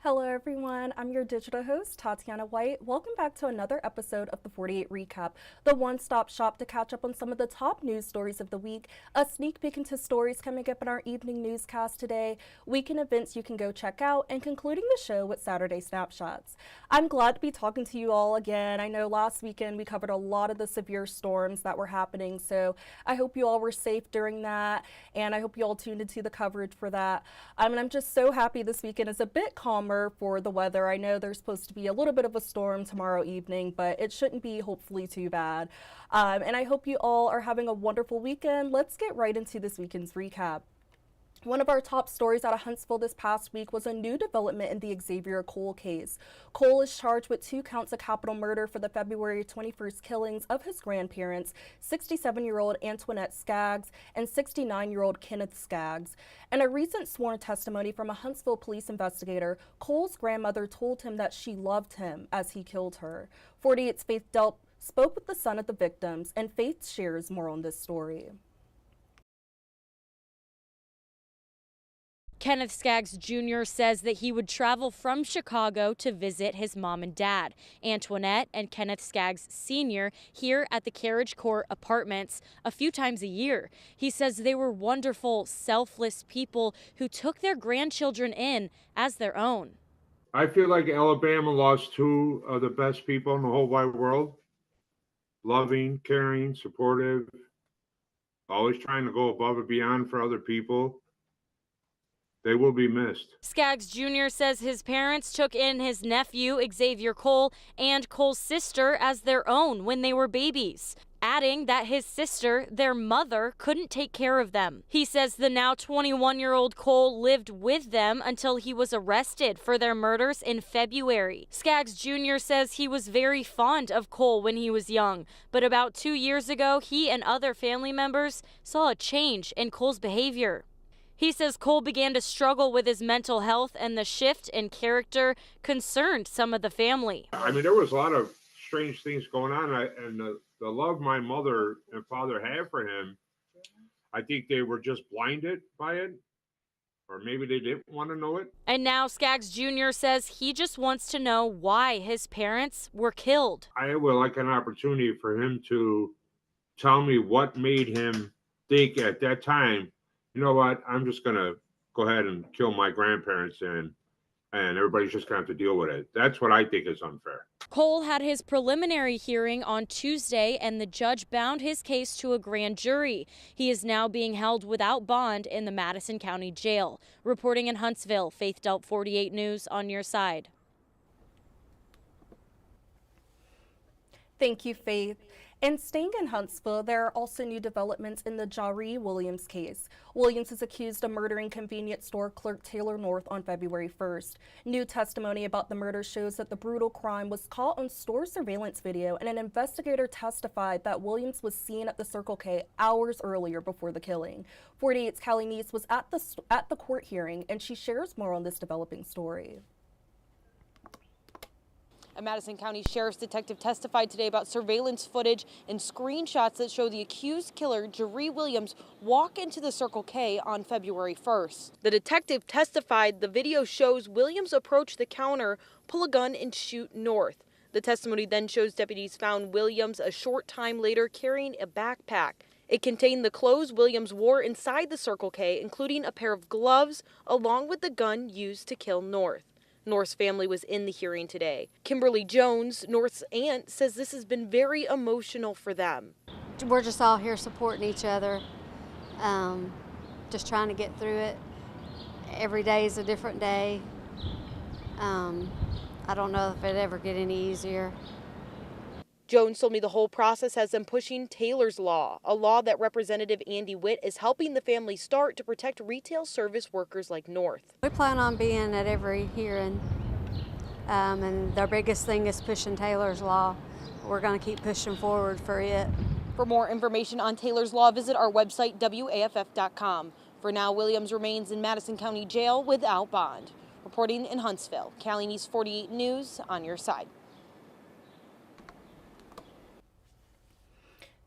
Hello everyone, I'm your digital host, Tatyana White. Welcome back to another episode of the 48 Recap, the one-stop shop to catch up on some of the top news stories of the week, a sneak peek into stories coming up in our evening newscast today, weekend events you can go check out, and concluding the show with Saturday snapshots. I'm glad to be talking to you all again. I know last weekend we covered a lot of the severe storms that were happening, so I hope you all were safe during that, and I hope you all tuned into the coverage for that. And I'm just so happy this weekend is a bit calmer for the weather. I know there's supposed to be a little bit of a storm tomorrow evening, but it shouldn't be hopefully too bad. And I hope you all are having a wonderful weekend. Let's get right into this weekend's recap. One of our top stories out of Huntsville this past week was a new development in the Xavier Cole case. Cole is charged with 2 counts of capital murder for the February 21st killings of his grandparents, 67-year-old Antoinette Skaggs and 69-year-old Kenneth Skaggs. In a recent sworn testimony from a Huntsville police investigator, Cole's grandmother told him that she loved him as he killed her. 48's Faith Delp spoke with the son of the victims, and Faith shares more on this story. Kenneth Skaggs Jr. says that he would travel from Chicago to visit his mom and dad, Antoinette and Kenneth Skaggs Sr., here at the Carriage Court Apartments a few times a year. He says they were wonderful, selfless people who took their grandchildren in as their own. I feel like Alabama lost 2 of the best people in the whole wide world. Loving, caring, supportive, always trying to go above and beyond for other people. They will be missed. Skaggs Jr. says his parents took in his nephew, Xavier Cole, and Cole's sister as their own when they were babies, adding that his sister, their mother, couldn't take care of them. He says the now 21-year-old Cole lived with them until he was arrested for their murders in February. Skaggs Jr. says he was very fond of Cole when he was young, but about 2 years ago, he and other family members saw a change in Cole's behavior. He says Cole began to struggle with his mental health, and the shift in character concerned some of the family. I mean, there was a lot of strange things going on, and the love my mother and father had for him, I think they were just blinded by it, or maybe they didn't want to know it. And now Skaggs Jr. says he just wants to know why his parents were killed. I would like an opportunity for him to tell me what made him think at that time, you know what, I'm just going to go ahead and kill my grandparents and everybody's just going to have to deal with it. That's what I think is unfair. Cole had his preliminary hearing on Tuesday, and the judge bound his case to a grand jury. He is now being held without bond in the Madison County Jail. Reporting in Huntsville, Faith Delp, 48 News, on your side. Thank you, Faith. And staying in Huntsville, there are also new developments in the Jaree Williams case. Williams is accused of murdering convenience store clerk Taylor North on February 1st. New testimony about the murder shows that the brutal crime was caught on store surveillance video, and an investigator testified that Williams was seen at the Circle K hours earlier before the killing. 48's Callie Neese was at the court hearing, and she shares more on this developing story. A Madison County Sheriff's detective testified today about surveillance footage and screenshots that show the accused killer, Jaree Williams, walk into the Circle K on February 1st. The detective testified the video shows Williams approach the counter, pull a gun, and shoot North. The testimony then shows deputies found Williams a short time later carrying a backpack. It contained the clothes Williams wore inside the Circle K, including a pair of gloves, along with the gun used to kill North. North's family was in the hearing today. Kimberly Jones, North's aunt, says this has been very emotional for them. We're just all here supporting each other, just trying to get through it. Every day is a different day. I don't know if it'd ever get any easier. Jones told me the whole process has them pushing Taylor's Law, a law that Representative Andy Witt is helping the family start to protect retail service workers like North. We plan on being at every hearing, and their biggest thing is pushing Taylor's Law. We're going to keep pushing forward for it. For more information on Taylor's Law, visit our website, WAFF.com. For now, Williams remains in Madison County Jail without bond. Reporting in Huntsville, Callie Neese, 48 News, on your side.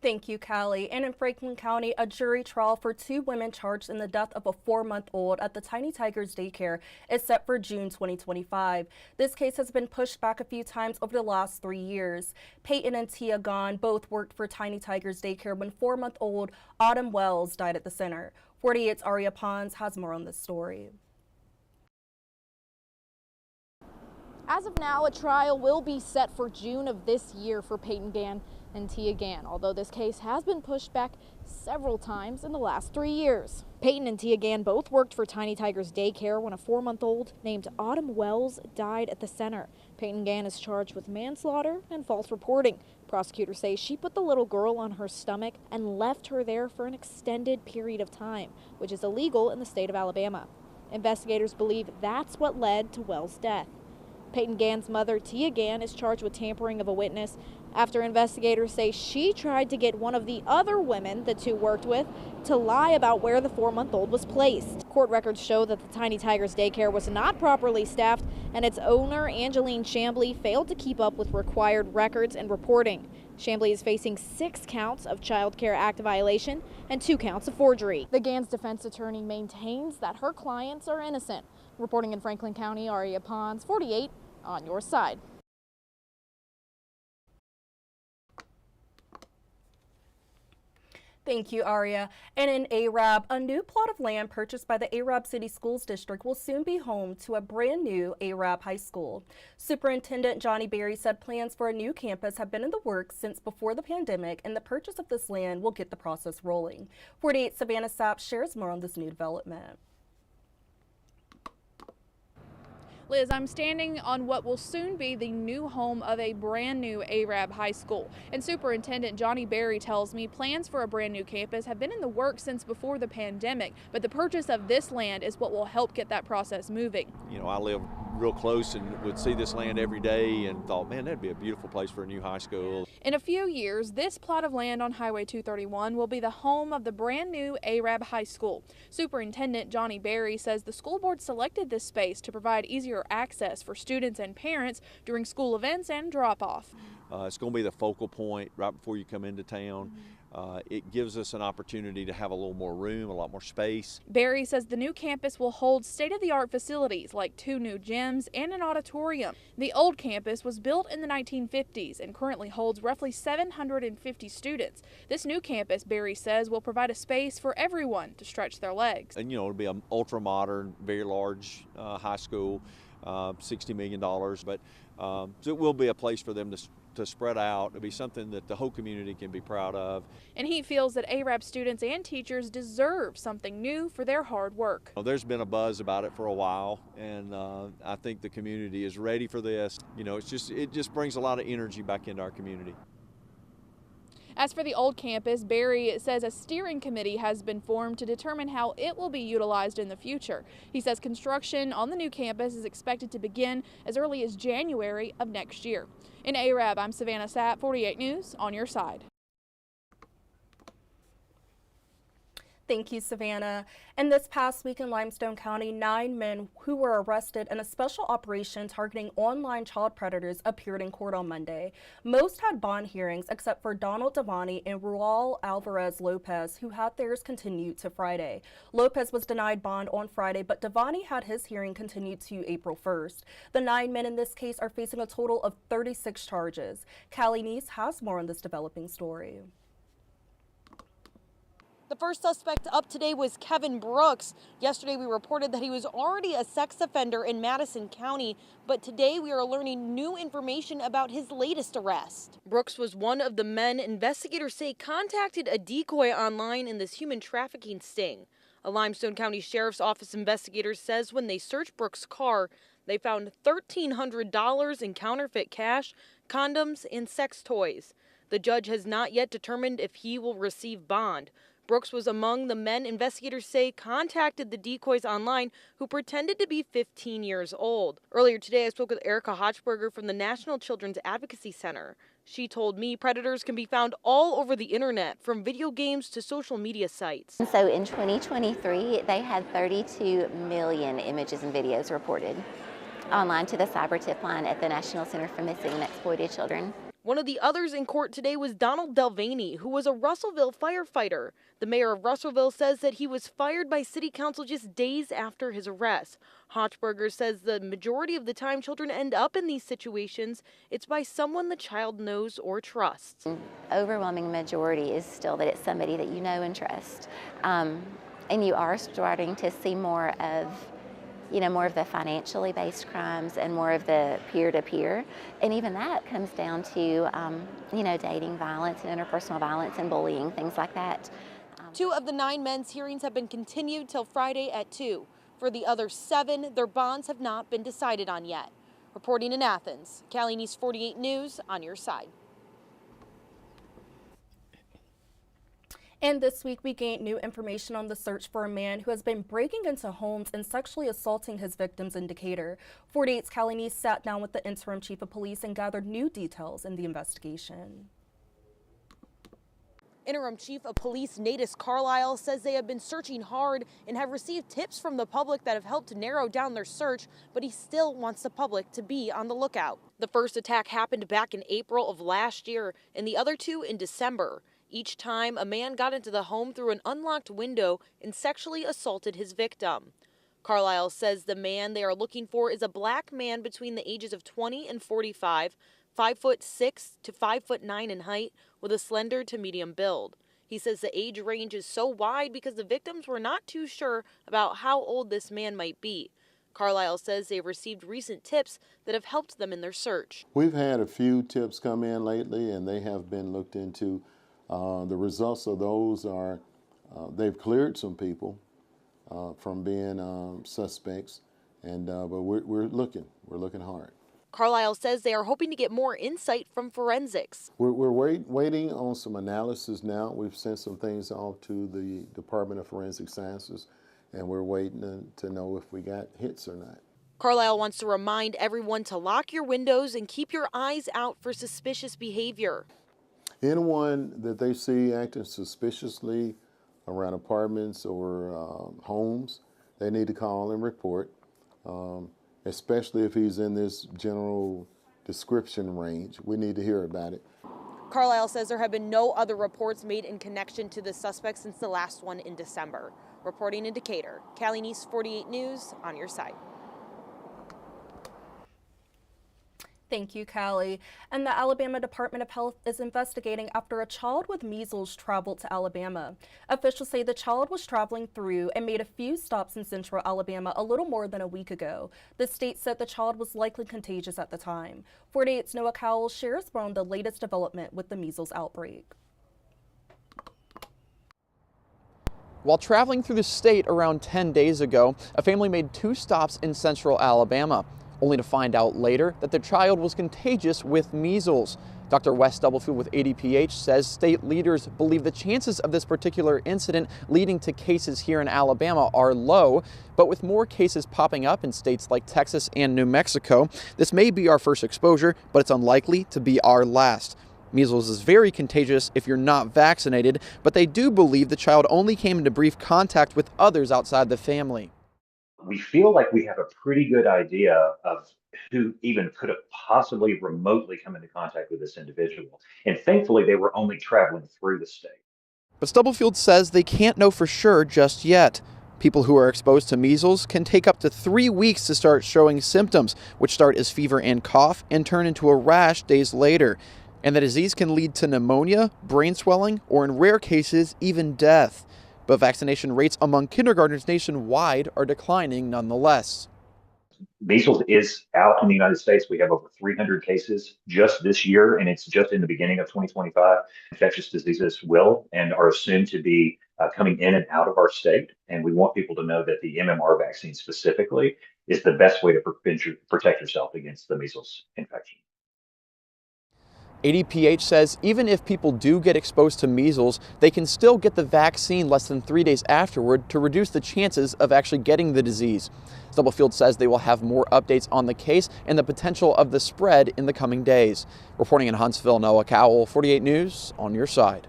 Thank you, Callie. And in Franklin County, a jury trial for 2 women charged in the death of a 4-month-old at the Tiny Tigers daycare is set for June 2025. This case has been pushed back a few times over the last 3 years. Peyton and Tia Gahn both worked for Tiny Tigers daycare when 4-month-old Autumn Wells died at the center. 48's Aria Pons has more on this story. As of now, a trial will be set for June of this year for Peyton Gahn and Tia Gahn, although this case has been pushed back several times in the last 3 years. Peyton and Tia Gahn both worked for Tiny Tigers daycare when a 4-month-old named Autumn Wells died at the center. Peyton Gahn is charged with manslaughter and false reporting. Prosecutors say she put the little girl on her stomach and left her there for an extended period of time, which is illegal in the state of Alabama. Investigators believe that's what led to Wells' death. Peyton Gahn's mother, Tia Gahn, is charged with tampering of a witness after investigators say she tried to get one of the other women the two worked with to lie about where the 4-month-old was placed. Court records show that the Tiny Tigers daycare was not properly staffed, and its owner, Angeline Chambly, failed to keep up with required records and reporting. Chambly is facing 6 counts of Child Care Act violation and 2 counts of forgery. The Gahn's defense attorney maintains that her clients are innocent. Reporting in Franklin County, Aria Pons, 48 on your side. Thank you, Aria. And in Arab, a new plot of land purchased by the Arab City Schools District will soon be home to a brand new Arab high school. Superintendent Johnny Berry said plans for a new campus have been in the works since before the pandemic, and the purchase of this land will get the process rolling. 48 Savannah Sapp shares more on this new development. Liz, I'm standing on what will soon be the new home of a brand new Arab high school. And Superintendent Johnny Berry tells me plans for a brand new campus have been in the works since before the pandemic, but the purchase of this land is what will help get that process moving. You know, I live real close and would see this land every day and thought, man, that'd be a beautiful place for a new high school. In a few years, this plot of land on Highway 231 will be the home of the brand new Arab high school. Superintendent Johnny Berry says the school board selected this space to provide easier access for students and parents during school events and drop-off. It's going to be the focal point right before you come into town. It gives us an opportunity to have a little more room, a lot more space. Berry says the new campus will hold state-of-the-art facilities like 2 new gyms and an auditorium. The old campus was built in the 1950s and currently holds roughly 750 students. This new campus, Berry says, will provide a space for everyone to stretch their legs. And, you know, it'll be an ultra-modern, very large high school, $60 million, but so it will be a place for them to spread out. It'll be something that the whole community can be proud of. And he feels that Arab students and teachers deserve something new for their hard work. There's been a buzz about it for a while, and I think the community is ready for this. You know, it just brings a lot of energy back into our community. As for the old campus, Berry says a steering committee has been formed to determine how it will be utilized in the future. He says construction on the new campus is expected to begin as early as January of next year. In Arab, I'm Savannah Sapp, 48 News, on your side. Thank you, Savannah. And this past week in Limestone County, 9 men who were arrested in a special operation targeting online child predators appeared in court on Monday. Most had bond hearings except for Donald Devani and Raul Alvarez Lopez, who had theirs continued to Friday. Lopez was denied bond on Friday, but Devani had his hearing continued to April 1st. The 9 men in this case are facing a total of 36 charges. Callie Neese has more on this developing story. The first suspect up today was Kevin Brooks. Yesterday we reported that he was already a sex offender in Madison County, but today we are learning new information about his latest arrest. Brooks was one of the men investigators say contacted a decoy online in this human trafficking sting. A Limestone County Sheriff's Office investigator says when they searched Brooks' car, they found $1,300 in counterfeit cash, condoms, and sex toys. The judge has not yet determined if he will receive bond. Brooks was among the men investigators say contacted the decoys online who pretended to be 15 years old. Earlier today, I spoke with Erica Hochberger from the National Children's Advocacy Center. She told me predators can be found all over the internet, from video games to social media sites. So in 2023, they had 32 million images and videos reported online to the cyber tip line at the National Center for Missing and Exploited Children. One of the others in court today was Donald Delvaney, who was a Russellville firefighter. The mayor of Russellville says that he was fired by city council just days after his arrest. Hochberger says the majority of the time children end up in these situations, it's by someone the child knows or trusts. Overwhelming majority is still that it's somebody that you know and trust. And you are starting to see more of the financially based crimes and more of the peer-to-peer. And even that comes down to, dating violence and interpersonal violence and bullying, things like that. 2 of the 9 men's hearings have been continued till Friday at 2. For the other 7, their bonds have not been decided on yet. Reporting in Athens, Cali News 48 News on your side. And this week, we gained new information on the search for a man who has been breaking into homes and sexually assaulting his victims in Decatur. 48's Cali News sat down with the interim chief of police and gathered new details in the investigation. Interim Chief of Police Natus Carlisle says they have been searching hard and have received tips from the public that have helped to narrow down their search, but he still wants the public to be on the lookout. The first attack happened back in April of last year and the other 2 in December. Each time, a man got into the home through an unlocked window and sexually assaulted his victim. Carlisle says the man they are looking for is a black man between the ages of 20 and 45, 5'6" to 5'9" in height, with a slender to medium build. He says the age range is so wide because the victims were not too sure about how old this man might be. Carlisle says they've received recent tips that have helped them in their search. We've had a few tips come in lately, and they have been looked into. The results of those are they've cleared some people from being suspects, and but we're looking hard. Carlisle says they are hoping to get more insight from forensics. We're waiting on some analysis now. We've sent some things off to the Department of Forensic Sciences, and we're waiting to know if we got hits or not. Carlisle wants to remind everyone to lock your windows and keep your eyes out for suspicious behavior. Anyone that they see acting suspiciously around apartments or homes, they need to call and report, especially if he's in this general description range. We need to hear about it. Carlisle says there have been no other reports made in connection to the suspect since the last one in December. Reporting in Decatur, Cali News 48 News on your side. Thank you, Callie. And the Alabama Department of Health is investigating after a child with measles traveled to Alabama. Officials say the child was traveling through and made a few stops in central Alabama a little more than a week ago. The state said the child was likely contagious at the time. 48's Noah Cowell shares more on the latest development with the measles outbreak. While traveling through the state around 10 days ago, a family made 2 stops in central Alabama, only to find out later that the child was contagious with measles. Dr. Wes Stubblefield with ADPH says state leaders believe the chances of this particular incident leading to cases here in Alabama are low, but with more cases popping up in states like Texas and New Mexico, this may be our first exposure, but it's unlikely to be our last. Measles is very contagious if you're not vaccinated, but they do believe the child only came into brief contact with others outside the family. We feel like we have a pretty good idea of who even could have possibly remotely come into contact with this individual. And thankfully, they were only traveling through the state. But Stubblefield says they can't know for sure just yet. People who are exposed to measles can take up to 3 weeks to start showing symptoms, which start as fever and cough and turn into a rash days later. And the disease can lead to pneumonia, brain swelling, or in rare cases, even death. But vaccination rates among kindergartners nationwide are declining nonetheless. Measles is out in the United States. We have over 300 cases just this year, and it's just in the beginning of 2025. Infectious diseases will and are assumed to be coming in and out of our state. And we want people to know that the MMR vaccine specifically is the best way to protect yourself against the measles infection. ADPH says even if people do get exposed to measles, they can still get the vaccine less than 3 days afterward to reduce the chances of actually getting the disease. Stubblefield says they will have more updates on the case and the potential of the spread in the coming days. Reporting in Huntsville, Noah Cowell, 48 News, on your side.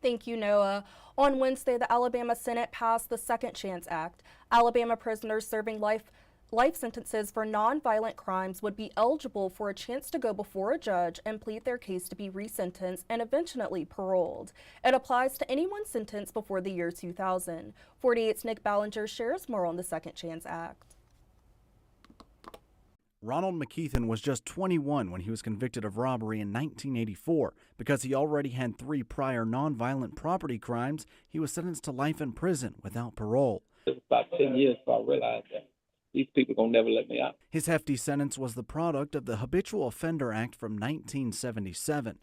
Thank you, Noah. On Wednesday, the Alabama Senate passed the Second Chance Act. Alabama prisoners serving life life sentences for nonviolent crimes would be eligible for a chance to go before a judge and plead their case to be resentenced and eventually paroled. It applies to anyone sentenced before the year 2000. 48's Nick Ballinger shares more on the Second Chance Act. Ronald McKeithen was just 21 when he was convicted of robbery in 1984. Because he already had 3 prior nonviolent property crimes, he was sentenced to life in prison without parole. It was about 10 years before I realized that these people are going to never let me out. His hefty sentence was the product of the Habitual Offender Act from 1977.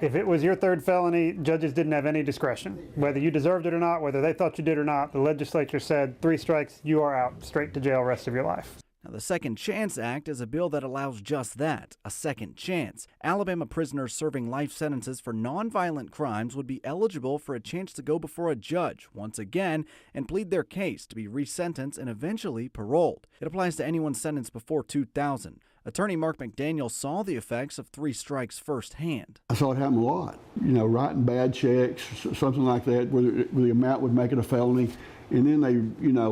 If it was your third felony, judges didn't have any discretion. Whether you deserved it or not, whether they thought you did or not, the legislature said 3 strikes, you are out, straight to jail rest of your life. Now, the Second Chance Act is a bill that allows just that, a second chance. Alabama prisoners serving life sentences for nonviolent crimes would be eligible for a chance to go before a judge once again and plead their case to be resentenced and eventually paroled. It applies to anyone sentenced before 2000. Attorney Mark McDaniel saw the effects of 3 strikes firsthand. I saw it happen a lot. Writing bad checks, something like that, where the amount would make it a felony, and then they,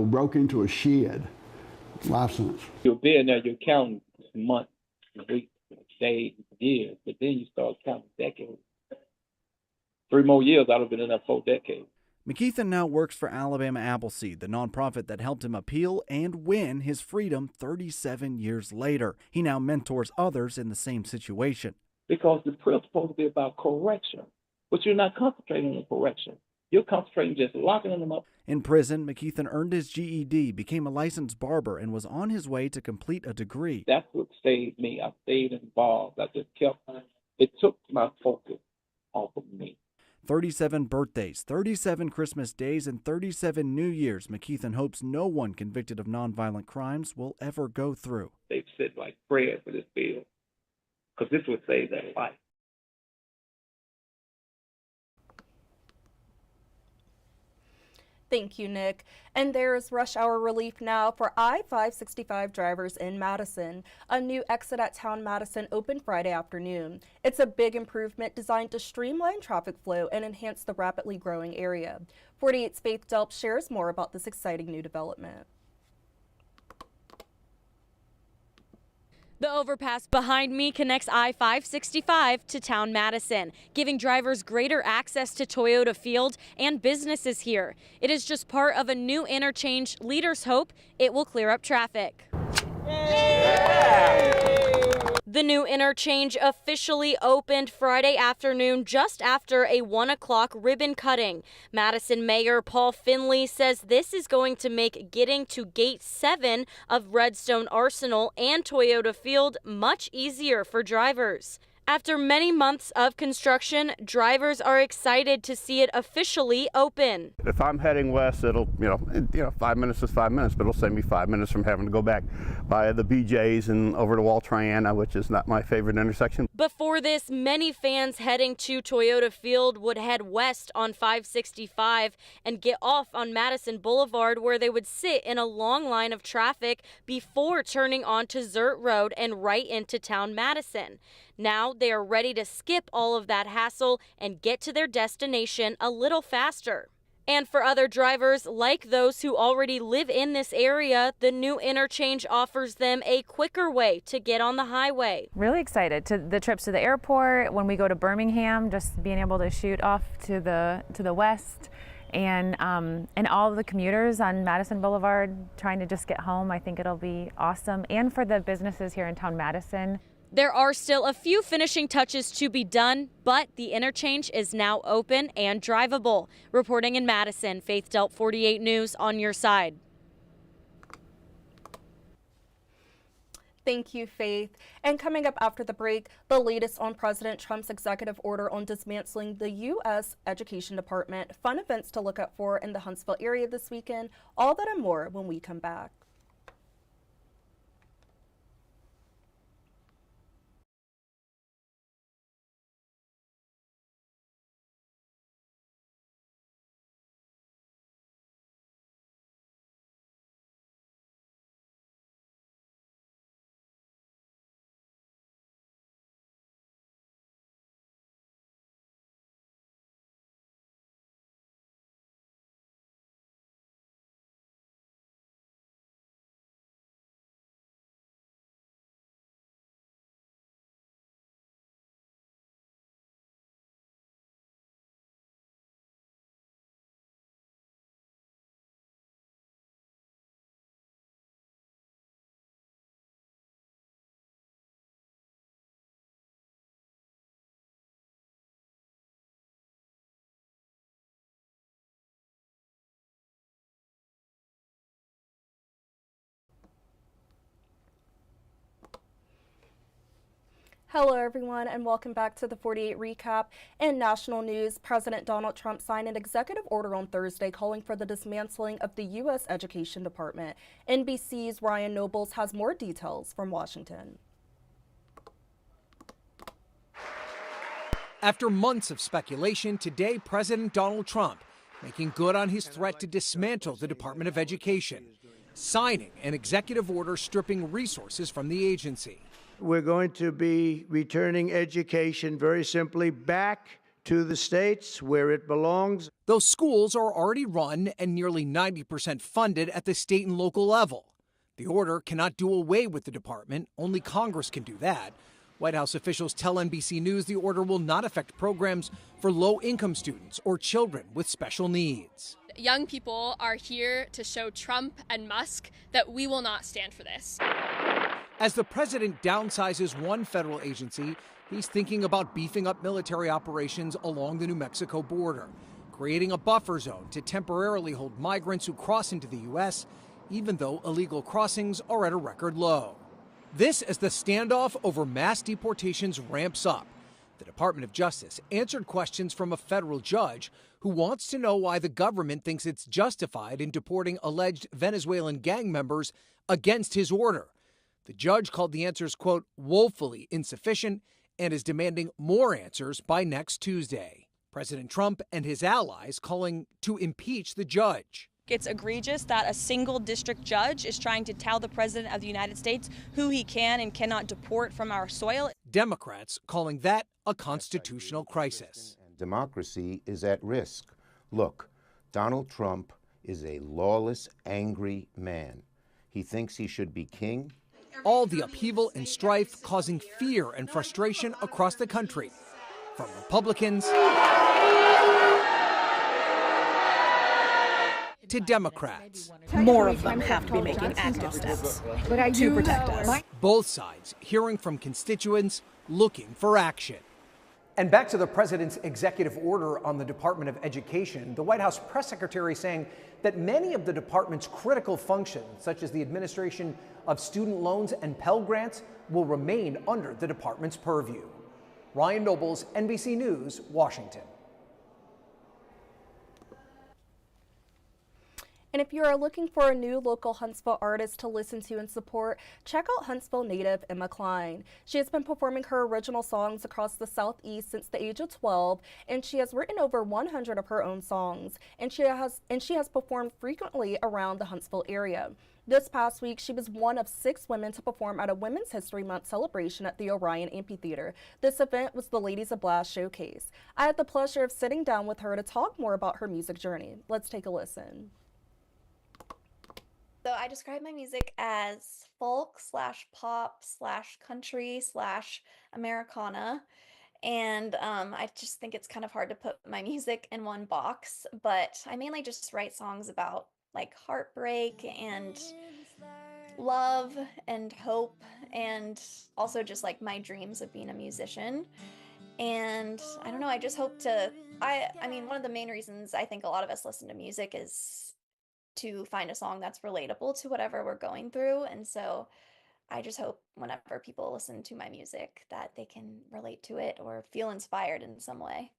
broke into a shed. Life sentence. You'll be in there, you're counting months, weeks, days, years, but then you start counting decades. 3 more years, I'd have been in there 4 decades. McKeithen now works for Alabama Appleseed, the nonprofit that helped him appeal and win his freedom 37 years later. He now mentors others in the same situation. Because the prayer is supposed to be about correction, but you're not concentrating on correction. You're concentrating just locking them up. In prison, McKeithen earned his GED, became a licensed barber, and was on his way to complete a degree. That's what saved me. I stayed involved. I just kept, it took my focus off of me. 37 birthdays, 37 Christmas days, and 37 New Years McKeithen hopes no one convicted of nonviolent crimes will ever go through. They've said like prayer for this bill, because this would save their life. Thank you, Nick. And there is rush hour relief now for I-565 drivers in Madison. A new exit at Town Madison opened Friday afternoon. It's a big improvement designed to streamline traffic flow and enhance the rapidly growing area. 48's Faith Delp shares more about this exciting new development. The overpass behind me connects I-565 to Town Madison, giving drivers greater access to Toyota Field and businesses here. It is just part of a new interchange. Leaders hope it will clear up traffic. The new interchange officially opened Friday afternoon just after a 1 o'clock ribbon cutting. Madison Mayor Paul Finley says this is going to make getting to Gate 7 of Redstone Arsenal and Toyota Field much easier for drivers. After many months of construction, drivers are excited to see it officially open. If I'm heading west, it'll, 5 minutes is 5 minutes, but it'll save me 5 minutes from having to go back by the BJ's and over to Waltriana, which is not my favorite intersection. Before this, many fans heading to Toyota Field would head west on 565 and get off on Madison Boulevard, where they would sit in a long line of traffic before turning onto Zert Road and right into Town Madison. Now they are ready to skip all of that hassle and get to their destination a little faster. And for other drivers, like those who already live in this area, the new interchange offers them a quicker way to get on the highway. Really excited to the trips to the airport, when we go to Birmingham, just being able to shoot off to the west, and all of the commuters on Madison Boulevard trying to just get home. I think it'll be awesome, and for the businesses here in Town Madison. There are still a few finishing touches to be done, but the interchange is now open and drivable. Reporting in Madison, Faith Delp, 48 News, on your side. Thank you, Faith. And coming up after the break, the latest on President Trump's executive order on dismantling the U.S. Education Department. Fun events to look out for in the Huntsville area this weekend. All that and more when we come back. Hello, everyone, and welcome back to the 48 Recap. In national news, President Donald Trump signed an executive order on Thursday calling for the dismantling of the U.S. Education Department. NBC's Ryan Nobles has more details from Washington. After months of speculation, today President Donald Trump making good on his threat to dismantle the Department of Education, signing an executive order stripping resources from the agency. We're going to be returning education very simply back to the states where it belongs. Those schools are already run and nearly 90% funded at the state and local level. The order cannot do away with the department. Only Congress can do that. White House officials tell NBC News the order will not affect programs for low-income students or children with special needs. Young people are here to show Trump and Musk that we will not stand for this. As the president downsizes one federal agency, he's thinking about beefing up military operations along the New Mexico border, creating a buffer zone to temporarily hold migrants who cross into the U.S., even though illegal crossings are at a record low. This as the standoff over mass deportations ramps up. The Department of Justice answered questions from a federal judge who wants to know why the government thinks it's justified in deporting alleged Venezuelan gang members against his order. The judge called the answers, quote, woefully insufficient and is demanding more answers by next Tuesday. President Trump and his allies calling to impeach the judge. It's egregious that a single district judge is trying to tell the president of the United States who he can and cannot deport from our soil. Democrats calling that a constitutional crisis. Democracy is at risk. Look, Donald Trump is a lawless, angry man. He thinks he should be king. All the upheaval and strife causing fear and frustration across the country, from Republicans to Democrats. More of them have to be making active steps to protect us. Both sides hearing from constituents looking for action. And back to the president's executive order on the Department of Education, the White House press secretary saying that many of the department's critical functions, such as the administration of student loans and Pell Grants, will remain under the department's purview. Ryan Nobles, NBC News, Washington. And if you are looking for a new local Huntsville artist to listen to and support, check out Huntsville native Emma Klein. She has been performing her original songs across the Southeast since the age of 12, and she has written over 100 of her own songs, and she has performed frequently around the Huntsville area. This past week, she was one of 6 women to perform at a Women's History Month celebration at the Orion Amphitheater. This event was the Ladies of Blast Showcase. I had the pleasure of sitting down with her to talk more about her music journey. Let's take a listen. So I describe my music as folk / pop / country / Americana. And I just think it's kind of hard to put my music in one box, but I mainly just write songs about like heartbreak and love and hope, and also just like my dreams of being a musician. And I don't know, I just hope to, I mean, one of the main reasons I think a lot of us listen to music is to find a song that's relatable to whatever we're going through. And so I just hope whenever people listen to my music that they can relate to it or feel inspired in some way.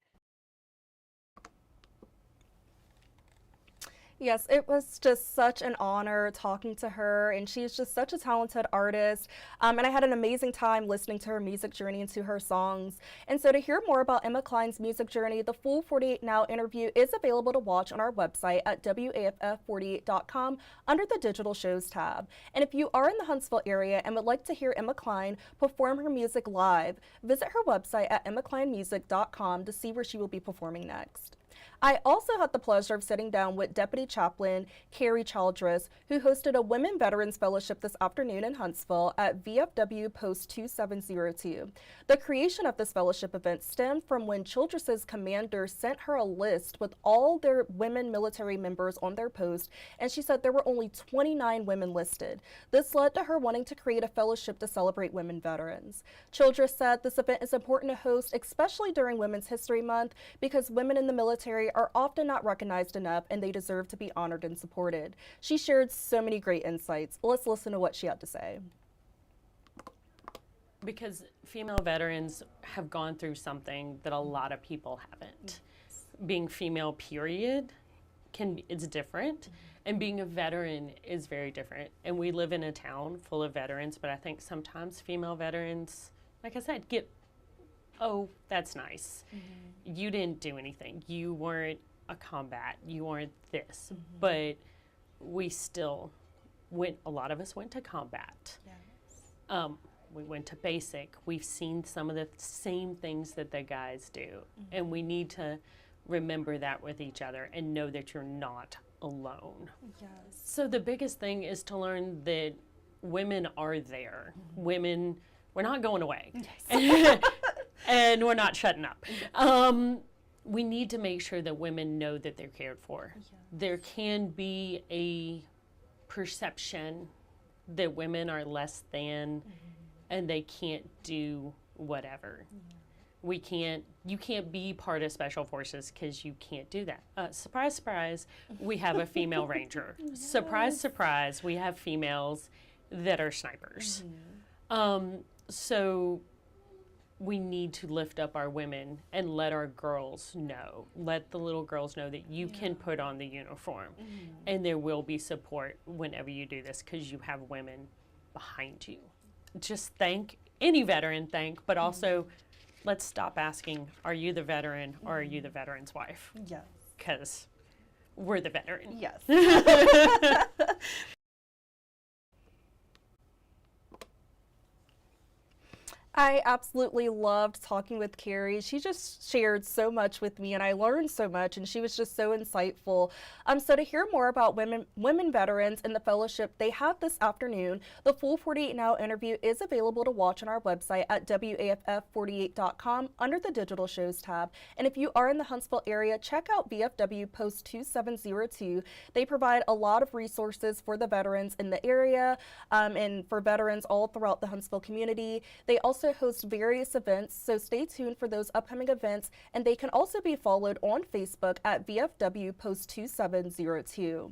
Yes, it was just such an honor talking to her, and she's just such a talented artist. And I had an amazing time listening to her music journey and to her songs. And so to hear more about Emma Klein's music journey, the full 48 Now interview is available to watch on our website at WAFF48.com under the Digital Shows tab. And if you are in the Huntsville area and would like to hear Emma Klein perform her music live, visit her website at emmakleinmusic.com to see where she will be performing next. I also had the pleasure of sitting down with Deputy Chaplain Carrie Childress, who hosted a Women Veterans Fellowship this afternoon in Huntsville at VFW Post 2702. The creation of this fellowship event stemmed from when Childress's commander sent her a list with all their women military members on their post, and she said there were only 29 women listed. This led to her wanting to create a fellowship to celebrate women veterans. Childress said this event is important to host, especially during Women's History Month, because women in the military are often not recognized enough and they deserve to be honored and supported. She shared so many great insights. Let's listen to what she had to say. Because female veterans have gone through something that a lot of people haven't. Being female, period, it's different, and being a veteran is very different. And we live in a town full of veterans, but I think sometimes female veterans, like I said, get, oh, that's nice. You didn't do anything. You weren't a combat. You weren't this. But we still went, a lot of us went to combat. We went to basic. We've seen some of the same things that the guys do. And we need to remember that with each other and know that you're not alone. So the biggest thing is to learn that women are there. Women, we're not going away. And we're not shutting up. We need to make sure that women know that they're cared for. There can be a perception that women are less than and they can't do whatever. You can't be part of Special Forces because you can't do that. Surprise, surprise, we have a female ranger. Surprise, surprise, we have females that are snipers. So we need to lift up our women and let our girls know, let the little girls know that you can put on the uniform and there will be support whenever you do this because you have women behind you. Just thank any veteran, but also let's stop asking, are you the veteran or are you the veteran's wife? Yes. Because we're the veteran. Yes. I absolutely loved talking with Carrie. She just shared so much with me and I learned so much and she was just so insightful. So to hear more about women veterans and the fellowship they have this afternoon, the full 48 Now interview is available to watch on our website at WAFF48.com under the digital shows tab. And if you are in the Huntsville area, check out VFW Post 2702. They provide a lot of resources for the veterans in the area and for veterans all throughout the Huntsville community. They also host various events, so stay tuned for those upcoming events, and they can also be followed on Facebook at VFW Post 2702.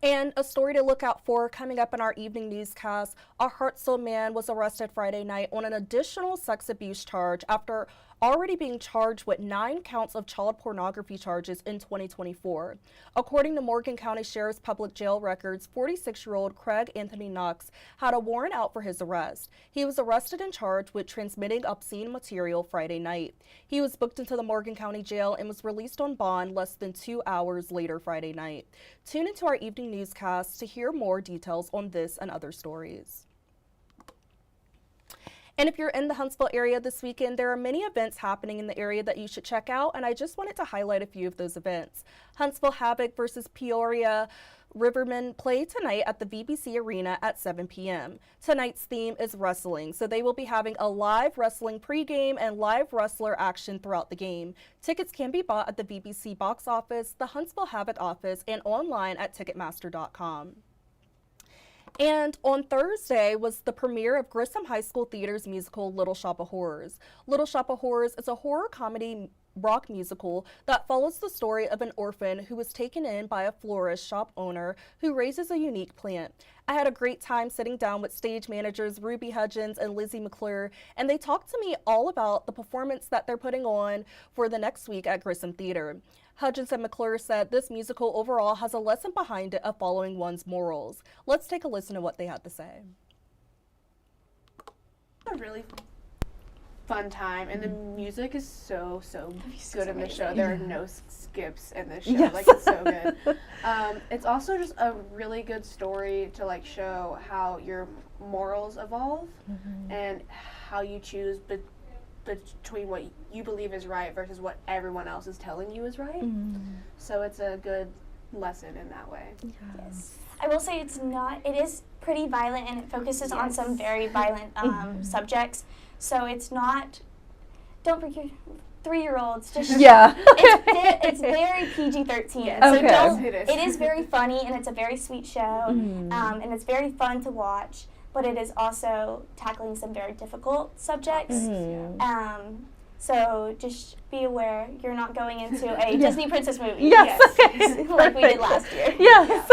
And a story to look out for coming up in our evening newscast, a Hartselle man was arrested Friday night on an additional sex abuse charge after already being charged with 9 counts of child pornography charges in 2024. According to Morgan County Sheriff's Public Jail records, 46-year-old Craig Anthony Knox had a warrant out for his arrest. He was arrested and charged with transmitting obscene material Friday night. He was booked into the Morgan County Jail and was released on bond less than 2 hours later Friday night. Tune into our evening newscast to hear more details on this and other stories. And if you're in the Huntsville area this weekend, there are many events happening in the area that you should check out, and I just wanted to highlight a few of those events. Huntsville Havoc versus Peoria Rivermen play tonight at the VBC Arena at 7 p.m. Tonight's theme is wrestling, so they will be having a live wrestling pregame and live wrestler action throughout the game. Tickets can be bought at the VBC box office, the Huntsville Havoc office, and online at Ticketmaster.com. And on Thursday was the premiere of Grissom High School Theater's musical Little Shop of Horrors. Little Shop of Horrors is a horror comedy rock musical that follows the story of an orphan who was taken in by a florist shop owner who raises a unique plant. I had a great time sitting down with stage managers Ruby Hudgens and Lizzie McClure, and they talked to me all about the performance that they're putting on for the next week at Grissom Theater. Hudgens and McClure said this musical overall has a lesson behind it of following one's morals. Let's take a listen to what they had to say. A really fun time, and the music is so good in the show. There are no skips in this show. Yes. Like, it's so good. It's also just a really good story to like show how your morals evolve and how you choose between what you believe is right versus what everyone else is telling you is right. So it's a good lesson in that way. Yes. I will say it is pretty violent, and it focuses on some very violent subjects. So it's not, don't bring your 3-year-olds. Just yeah. It's very PG-13. Yes. So Okay. it is very funny, and it's a very sweet show, and it's very fun to watch. But it is also tackling some very difficult subjects. So just be aware you're not going into a Disney princess movie. Yes. Like we did last year. Yes.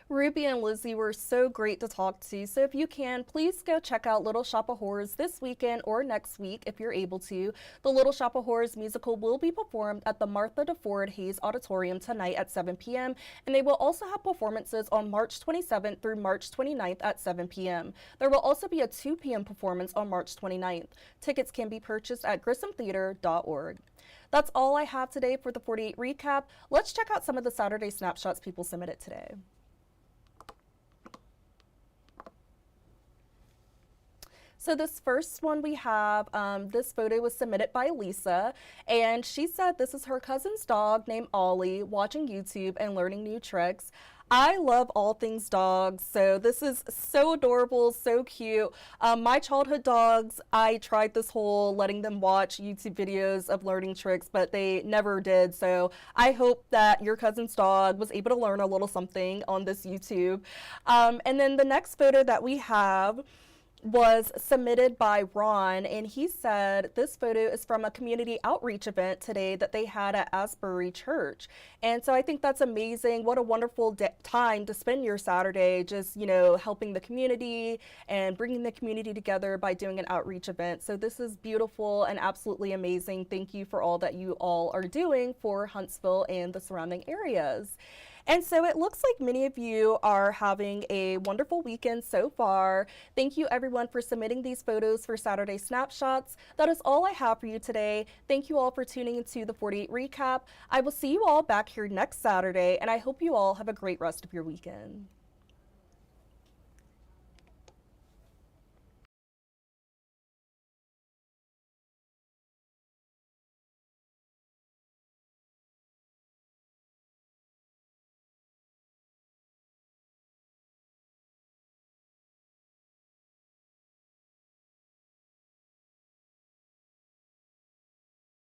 Ruby and Lizzie were so great to talk to. So if you can, please go check out Little Shop of Horrors this weekend or next week if you're able to. The Little Shop of Horrors musical will be performed at the Martha DeFord Hayes Auditorium tonight at 7 p.m. And they will also have performances on March 27th through March 29th at 7 p.m. There will also be a 2 p.m. performance on March 29th. Tickets can be purchased at grissomtheater.org. That's all I have today for the 48 recap. Let's check out some of the Saturday snapshots people submitted today. So this first one we have, this photo was submitted by Lisa, and she said this is her cousin's dog named Ollie watching YouTube and learning new tricks. I love all things dogs, so this is so adorable, so cute. My childhood dogs, I tried this whole letting them watch YouTube videos of learning tricks, but they never did. So I hope that your cousin's dog was able to learn a little something on this YouTube. And then the next photo that we have was submitted by Ron, and he said this photo is from a community outreach event today that they had at Asbury Church. And so I think that's amazing. What a wonderful time to spend your Saturday, just, you know, helping the community and bringing the community together by doing an outreach event. So this is beautiful and absolutely amazing. Thank you for all that you all are doing for Huntsville and the surrounding areas. And so it looks like many of you are having a wonderful weekend so far. Thank you everyone for submitting these photos for Saturday Snapshots. That is all I have for you today. Thank you all for tuning into the 48 Recap. I will see you all back here next Saturday, and I hope you all have a great rest of your weekend.